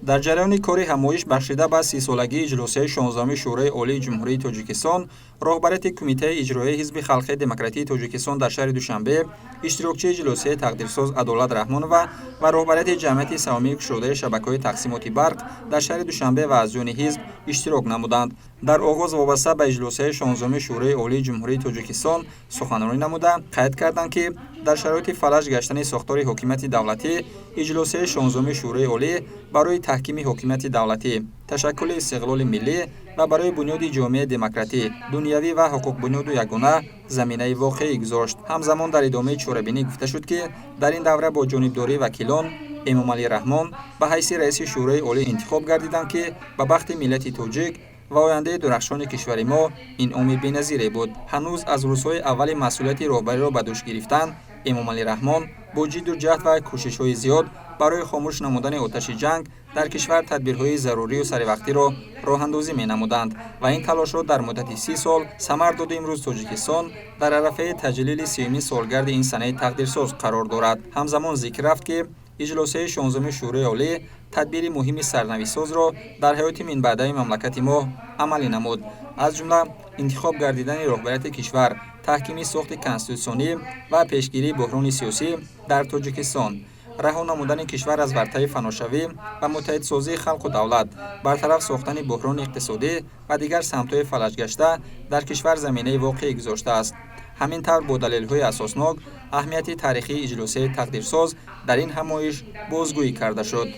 дар ҷараёни кори ҳамоиш бахшида ба 30-солагии иҷлосияи 16-уми Шӯрои Олии Ҷумҳурии Тоҷикистон, роҳбарияти Кумитаи иҷроии Ҳизби Халқии Демократии Тоҷикистон дар шаҳри Душанбе, иштирокчии иҷлосияи тақдирсоз Адолат Раҳмонова ва роҳбарияти ҷамъияти савмии кушодаи шабакаҳои тақсимоти барқ дар шаҳри Душанбе ва аъзоёни ҳизб иштирок намуданд. дар оғоз вобаста ба иҷлосияи 16-уми Шӯрои Олии Ҷумҳурии Тоҷикистон суханронӣ намуда қайд карданд, ки дар шароити фалаж гаштани сохтори ҳокимияти давлатӣ, иҷлосияи 16-уми Шӯрои Олӣ барои таҳкими ҳокимияти давлатӣ, ташаккули истиқлоли миллӣ ва барои бунёди ҷомеаи демократӣ, дунявӣ ва ҳуқуқбунёду ягона заминаи воқеӣ гузошт. ҳамзамон дар идомаи чорабинӣ гуфта шуд, ки дар ин давра бо ҷонибдории вакилон Эмомалӣ Раҳмон ба ҳайси раиси Шӯрои Олӣ интихоб гардиданд, ки ба бахти миллати тоҷик ва ояндаи дурахшони кишвари мо инъоми беназире буд. ҳанӯз аз рӯзҳои аввали масъулияти роҳбариро ба дӯш гирифтан, Эмомалӣ Раҳмон бо ҷидду ҷаҳд ва кӯшишҳои зиёд барои хомӯш намудани оташи ҷанг дар кишвар тадбирҳои зарурию саривақтиро роҳандозӣ менамуданд ва ин талошро дар муддати 30 сол самар дода имрӯз Тоҷикистон дар арафаи таҷлили 30-юми солгарди ин санаи тақдирсоз қарор дорад. ҳамзамон зикр рафт, ки иҷлосияи 16-уми Шӯрои Олӣ тадбири муҳими сарнависозро дар ҳаёти минбаъдаи мамлакати мо амалӣ намуд. аз ҷумла интихоб гардидани роҳбарияти кишвар, таҳкими сохти конститутсионӣ ва пешгирии буҳрони сиёсӣ дар Тоҷикистон, раҳо намудани кишвар аз вартаи фаношавӣ ва муттаҳидсозии халқу давлат, бартараф сохтани буҳрони иқтисодӣ ва дигар самтҳои фалажгашта дар кишвар заминаи воқеӣ гузоштааст. ҳамин тавр бо далелҳои асоснок аҳамияти таърихии иҷлосияи тақдирсоз дар ин ҳамоиш бозгӯӣ карда шуд.